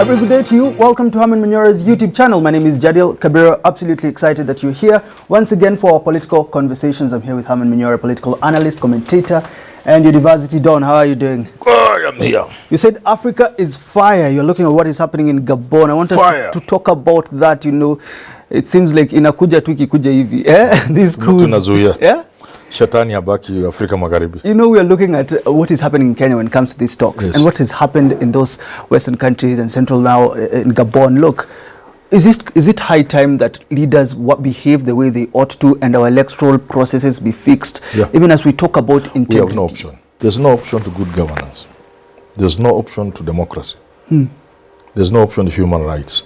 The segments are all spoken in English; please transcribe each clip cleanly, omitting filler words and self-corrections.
A very good day to you. Welcome to Herman Manyora's YouTube channel. My name is Jadil Kabira. Absolutely excited that you're here once again for our political conversations. I'm here with Herman Manyora, political analyst, commentator, and University Don. How are you doing? Good, I'm here. You said Africa is fire. You're looking at what is happening in Gabon. I want us to talk about that. You know, it seems like inakuja tu ikikuja hivi. These coups. Yeah? Shetani habaki Afrika Magharibi. You know, we are looking at what is happening in Kenya when it comes to these talks, yes, and what has happened in those Western countries and Central now in Gabon. Look, is it high time that leaders behave the way they ought to and our electoral processes be fixed? Yeah. Even as we talk about integrity. We have no option. There's no option to good governance. There's no option to democracy. There's no option to human rights.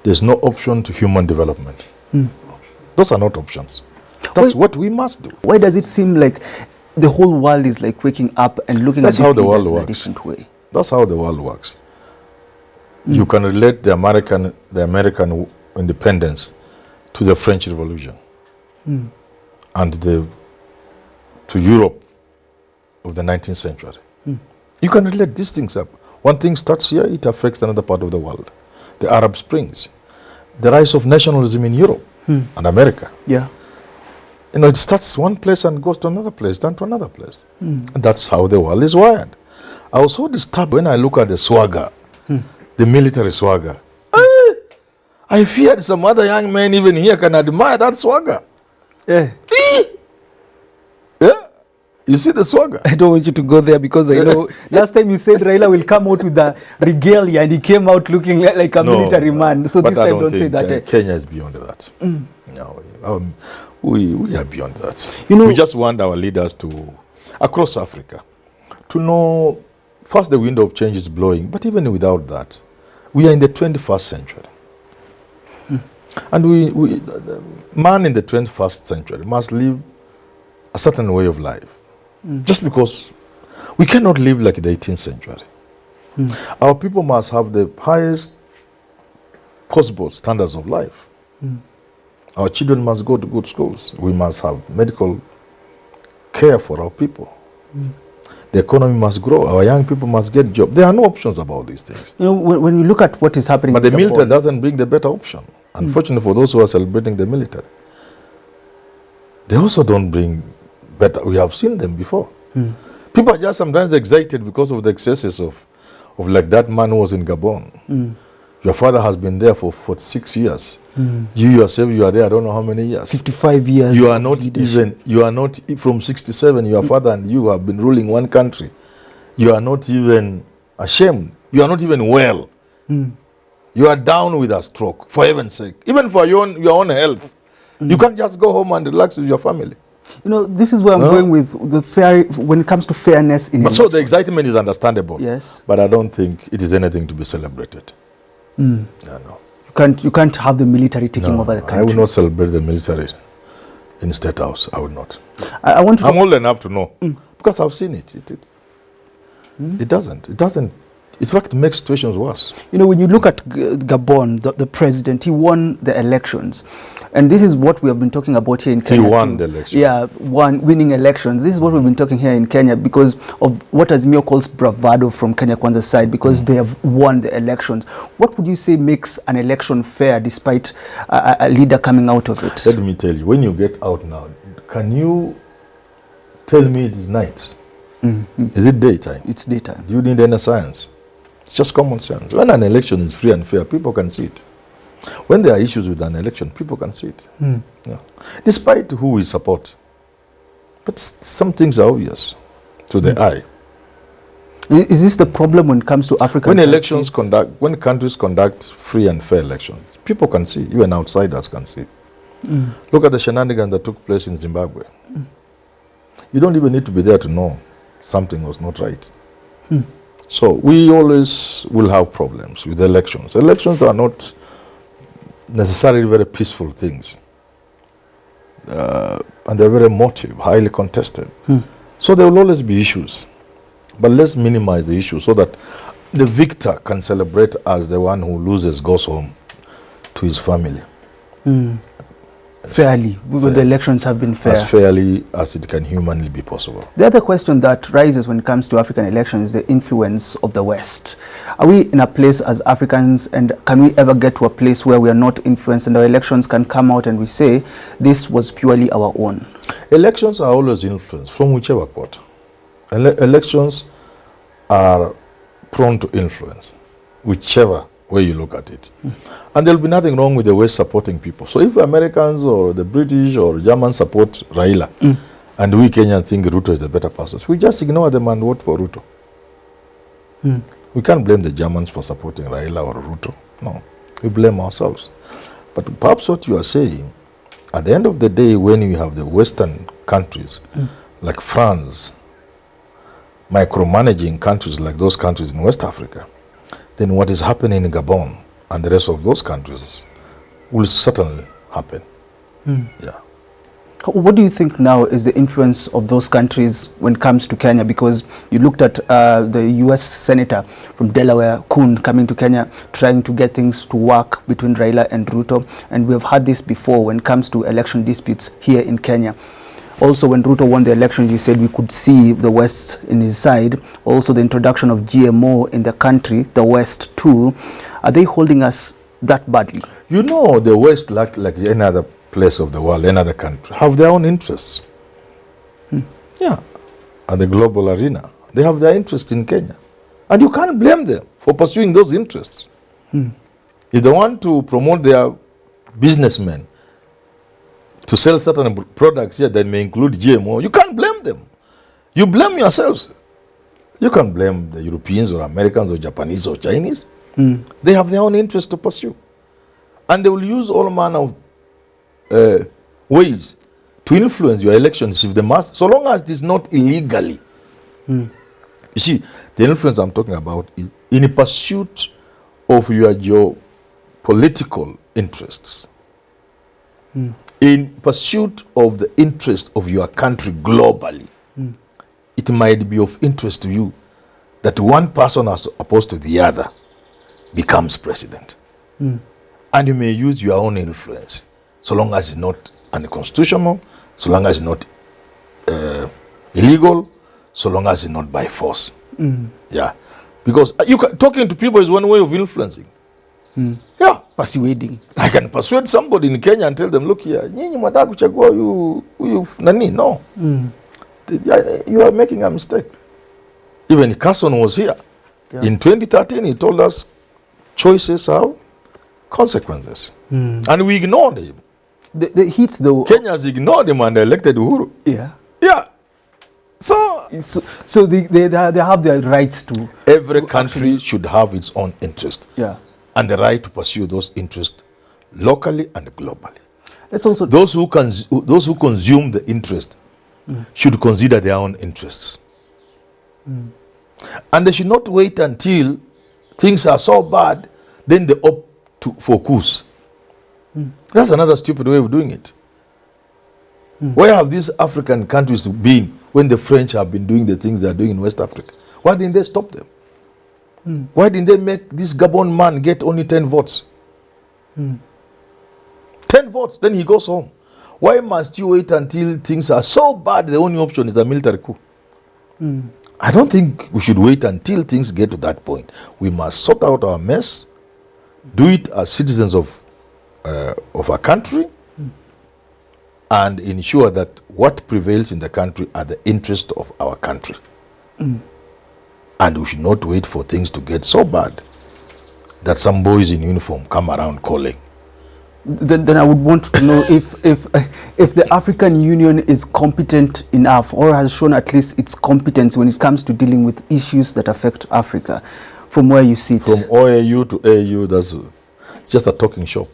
There's no option to human development. Those are not options. That's what we must do. Why does it seem like the whole world is like waking up and looking at this in a different way? That's how the world works. You can relate the American independence to the French Revolution and to Europe of the 19th century. You can relate these things up. One thing starts here, it affects another part of the world. The Arab Springs, the rise of nationalism in Europe and America. Yeah. You know, it starts one place and goes to another place, then to another place. And that's how the world is wired. I was so disturbed when I look at the swagger, the military swagger. I feared some other young men even here can admire that swagger. Yeah. Yeah. You see the swagger? I don't want you to go there because I know last time you said Raila will come out with the regalia and he came out looking like a military man. So this time don't say that. Kenya is beyond that. No, we are beyond that. You know, we just want our leaders across Africa, to know, first the window of change is blowing, but even without that, we are in the 21st century. And man in the 21st century must live a certain way of life. Just because we cannot live like the 18th century. Our people must have the highest possible standards of life. Our children must go to good schools. We must have medical care for our people. The economy must grow. Our young people must get jobs. There are no options about these things. You know, when you look at what is happening, but the military doesn't bring the better option. Unfortunately for those who are celebrating the military, they also don't bring better. We have seen them before. People are just sometimes excited because of the excesses of like that man who was in Gabon. Your father has been there for 46 years. You yourself, you are there, I don't know how many years. 55 years. You are not from 67, your father and you have been ruling one country. You are not even ashamed. You are not even well. You are down with a stroke, for heaven's sake. Even for your own health. You can't just go home and relax with your family. You know, this is where I'm going with the fair, when it comes to fairness in so the excitement is understandable. Yes. But I don't think it is anything to be celebrated. No. You can't have the military taking over the country. I will not celebrate the military in State House. I will not. I'm old enough to know because I've seen it. It doesn't. In fact, it makes situations worse. You know, when you look at Gabon, the president, he won the elections. And this is what we have been talking about here in Kenya. He won the elections. Yeah, winning elections. This is what we've been talking here in Kenya because of what Azimio calls bravado from Kenya Kwanza's side, because they have won the elections. What would you say makes an election fair despite a leader coming out of it? Let me tell you, when you get out now, can you tell me it is night? Is it daytime? It's daytime. Do you need any science? It's just common sense. When an election is free and fair, people can see it. When there are issues with an election, people can see it. Yeah. Despite who we support. But some things are obvious to the eye. Is this the problem when it comes to African countries? When countries conduct free and fair elections, people can see, even outsiders can see. Look at the shenanigans that took place in Zimbabwe. You don't even need to be there to know something was not right. So we always will have problems with elections. Elections are not necessarily very peaceful things. And they're very emotive, highly contested. So there will always be issues. But let's minimize the issue so that the victor can celebrate as the one who loses goes home to his family. fairly, when the elections have been fair. As fairly as it can humanly be possible. The other question that rises when it comes to African elections is the influence of the West. Are we in a place as Africans, and can we ever get to a place where we are not influenced and our elections can come out and we say this was purely our own? Elections are always influenced from whichever quarter. Elections are prone to influence, whichever way you look at it. And there will be nothing wrong with the West supporting people. So if Americans or the British or Germans support Raila, and we Kenyans think Ruto is the better person, we just ignore them and vote for Ruto. We can't blame the Germans for supporting Raila or Ruto. No, we blame ourselves. But perhaps what you are saying, at the end of the day, when you have the Western countries, like France, micromanaging countries like those countries in West Africa, then what is happening in Gabon and the rest of those countries will certainly happen. Yeah. What do you think now is the influence of those countries when it comes to Kenya? Because you looked at the US Senator from Delaware, Kun, coming to Kenya, trying to get things to work between Raila and Ruto. And we've had this before when it comes to election disputes here in Kenya. Also, when Ruto won the election, he said we could see the West in his side. Also, the introduction of GMO in the country, the West too. Are they holding us that badly? You know, the West, like any other place of the world, any other country, have their own interests. Yeah. And the global arena, they have their interest in Kenya. And you can't blame them for pursuing those interests. If they want to promote their businessmen to sell certain products here that may include GMO, you can't blame them. You blame yourselves. You can't blame the Europeans or Americans or Japanese or Chinese. They have their own interest to pursue. And they will use all manner of ways to influence your elections if they must, so long as it is not illegally. You see, the influence I'm talking about is in pursuit of your geopolitical interests. In pursuit of the interest of your country globally. It might be of interest to you that one person as opposed to the other becomes president. And you may use your own influence, so long as it's not unconstitutional, so long as it's not illegal, so long as it's not by force. Yeah, because talking to people is one way of influencing. Yeah, persuading. I can persuade somebody in Kenya and tell them, look here, nyinyi mwataka kuchagua huyu nani? No. You are making a mistake. Even Carson was here. In 2013, he told us choices have consequences. And we ignored him. The heat, though. Kenyans ignored him and elected Uhuru. Yeah. Yeah. So they have their rights to. Every country should have its own interest. Yeah. And the right to pursue those interests locally and globally. Let's also those who consume the interest should consider their own interests. And they should not wait until things are so bad, then they opt to focus. That's another stupid way of doing it. Where have these African countries been when the French have been doing the things they are doing in West Africa? Why didn't they stop them? Why didn't they make this Gabon man get only 10 votes? 10 votes, then he goes home. Why must you wait until things are so bad the only option is a military coup? I don't think we should wait until things get to that point. We must sort out our mess, do it as citizens of our country, and ensure that what prevails in the country are the interests of our country. And we should not wait for things to get so bad that some boys in uniform come around calling. Then I would want to know if the African Union is competent enough, or has shown at least its competence when it comes to dealing with issues that affect Africa, from where you sit. From OAU to AU, that's just a talking shop.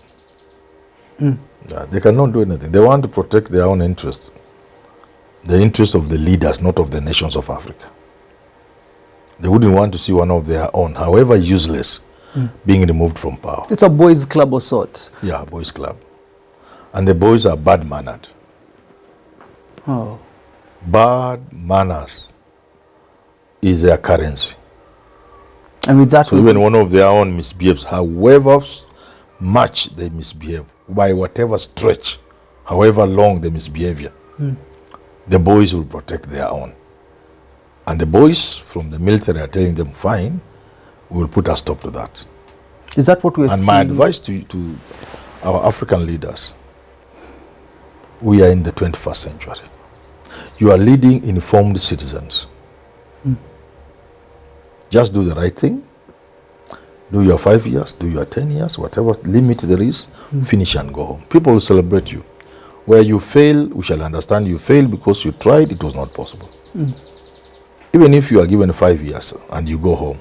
Yeah, they cannot do anything. They want to protect their own interests. The interests of the leaders, not of the nations of Africa. They wouldn't want to see one of their own, however useless, being removed from power. It's a boys' club of sorts. Yeah, boys' club. And the boys are bad-mannered. Oh. Bad manners is their currency. And with that, so even one of their own misbehaves, however much they misbehave, by whatever stretch, however long the misbehavior, the boys will protect their own. And the boys from the military are telling them, fine, we will put a stop to that. Is that what we're seeing? And my advice to our African leaders, we are in the 21st century. You are leading informed citizens. Just do the right thing. Do your 5 years, do your 10 years, whatever limit there is, finish and go home. People will celebrate you. Where you fail, we shall understand you failed because you tried, it was not possible. Even if you are given 5 years and you go home,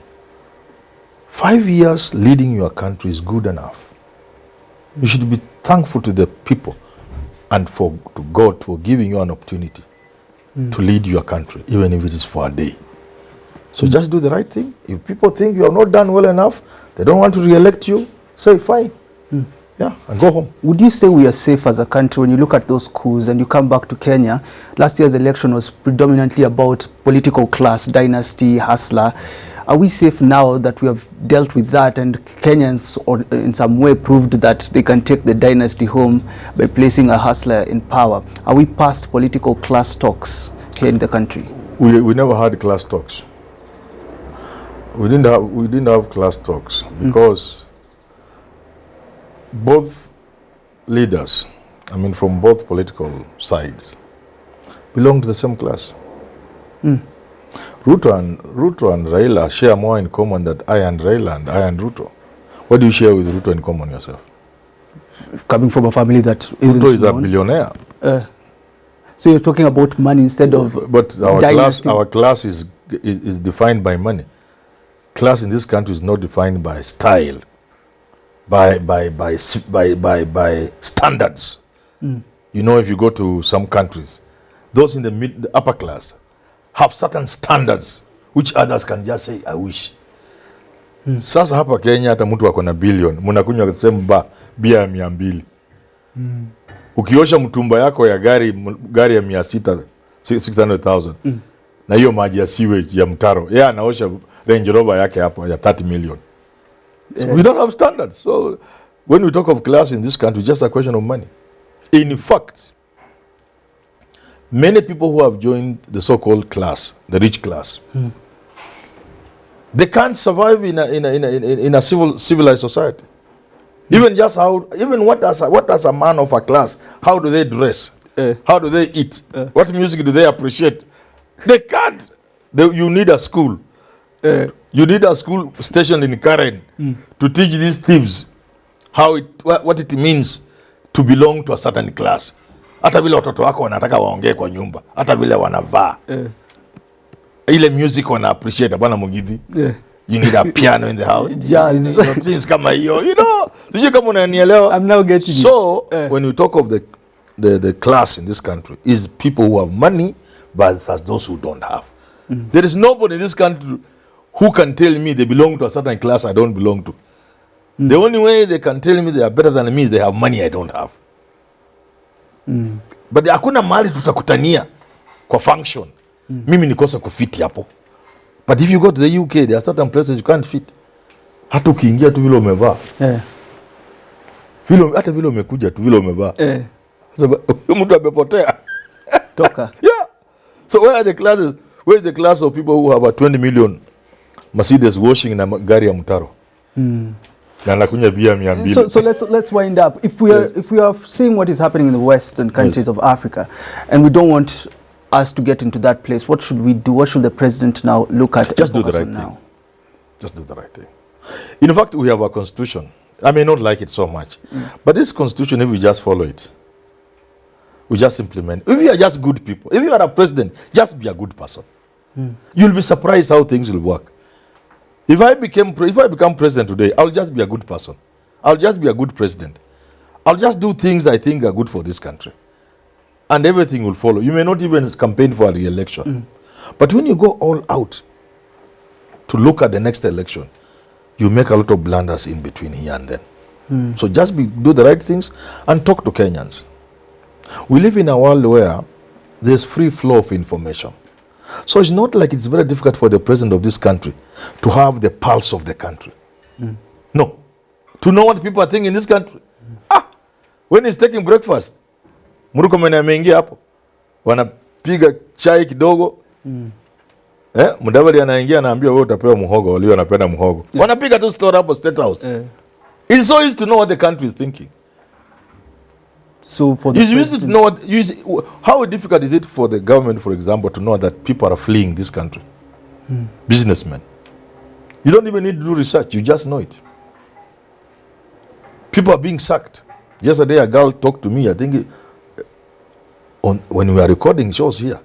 5 years leading your country is good enough. You should be thankful to the people and to God for giving you an opportunity to lead your country, even if it is for a day. So just do the right thing. If people think you have not done well enough, they don't want to re-elect you, say fine. Yeah, and go home. Would you say we are safe as a country when you look at those coups and you come back to Kenya? Last year's election was predominantly about political class, dynasty, hustler. Are we safe now that we have dealt with that and Kenyans or in some way proved that they can take the dynasty home by placing a hustler in power? Are we past political class talks here in the country? We never had class talks. We didn't have class talks because both leaders, I mean from both political sides, belong to the same class. Ruto and Raila share more in common than I and Raila and I and Ruto. What do you share with Ruto in common yourself? Coming from a family that isn't Ruto is known. a billionaire. So you're talking about money instead of But our dynasty. class is defined by money. Class in this country is not defined by style, by standards. You know, if you go to some countries, those in the upper class have certain standards which others can just say, I wish. Sasa hapa Kenya hata mtu ako na billion, mnakunywa same bia ya 200. Ukiosha mtumba yako ya gari ya 600,000 na hiyo maji ya sewage ya mtaro, yeye anaosha Range Rover yake hapo ya 30 million. So we don't have standards. So when we talk of class in this country, it's just a question of money. In fact, many people who have joined the so-called class, the rich class, they can't survive in a civilized society. Even what does a man of a class? How do they dress? How do they eat? What music do they appreciate? They can't. You need a school. You need a school station in Karen to teach these thieves what it means to belong to a certain class. Hata vile watoto wako wanataka waongee kwa nyumba, hata vile wanavaa. Ile music wana appreciate bwana Mugithi. You need a piano in the house. Jazz. Things kama hiyo, you know. Sijui kama unanielewa. I'm now getting so when we talk of the class in this country is people who have money, but there's those who don't have. There is nobody in this country who can tell me they belong to a certain class I don't belong to. The only way they can tell me they are better than me is they have money I don't have. But hakuna mahali tutakutania kwa function. Mimi nikosa kufiti hapo. But if you go to the UK, there are certain places you can't fit. Hata ukiingia tu vile umevaa. Hata vile umekuja tu vile umevaa. Sasa mtu amepotea. Toka. Yeah. So where are the classes? Where is the class of people who have a 20 million Mercedes washing na gari ya mtaro? Na anakunywa bia 200. So let's wind up. If we are seeing what is happening in the Western countries of Africa, and we don't want us to get into that place, what should we do? What should the president now look at? Just do the right thing. Just do the right thing. In fact, we have a constitution. I may not like it so much, but this constitution, if we just follow it, we just implement. If you are just good people, if you are a president, just be a good person. You'll be surprised how things will work. If I become president today, I'll just be a good person. I'll just be a good president. I'll just do things I think are good for this country. And everything will follow. You may not even campaign for a re-election. But when you go all out to look at the next election, you make a lot of blunders in between here and then. So just do the right things and talk to Kenyans. We live in a world where there's free flow of information. So it's not like it's very difficult for the president of this country to have the pulse of the country. No. To know what people are thinking in this country. When he's taking breakfast, Murkomen ameingia hapo, wanapiga chai kidogo. Mudavadi anaingia anaambia wewe utapewa muhogo, walio wanapenda muhogo. Wanapiga tu store hapo State House. It's so easy to know what the country is thinking. So for the easy to know how difficult is it for the government, for example, to know that people are fleeing this country? Businessmen. You don't even need to do research, you just know it. People are being sacked. Yesterday a girl talked to me, I think when we were recording shows here,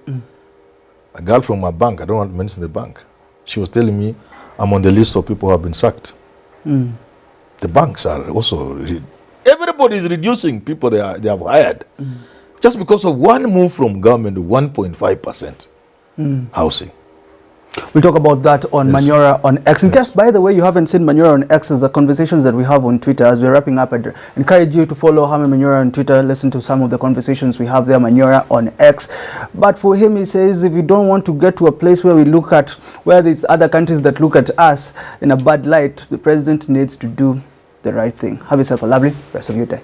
a girl from a bank, I don't want to mention the bank, she was telling me, I'm on the list of people who have been sacked. The banks are also, everybody is reducing people they have hired just because of one move from government to 1.5% housing. We'll talk about that on Manyora on X. In case, by the way, you haven't seen Manyora on X, the conversations that we have on Twitter. As we're wrapping up, I'd encourage you to follow Herman Manyora on Twitter, listen to some of the conversations we have there, Manyora on X. But for him, he says, if you don't want to get to a place where we look at, where there's other countries that look at us in a bad light, the president needs to do the right thing. Have yourself a lovely rest of your day.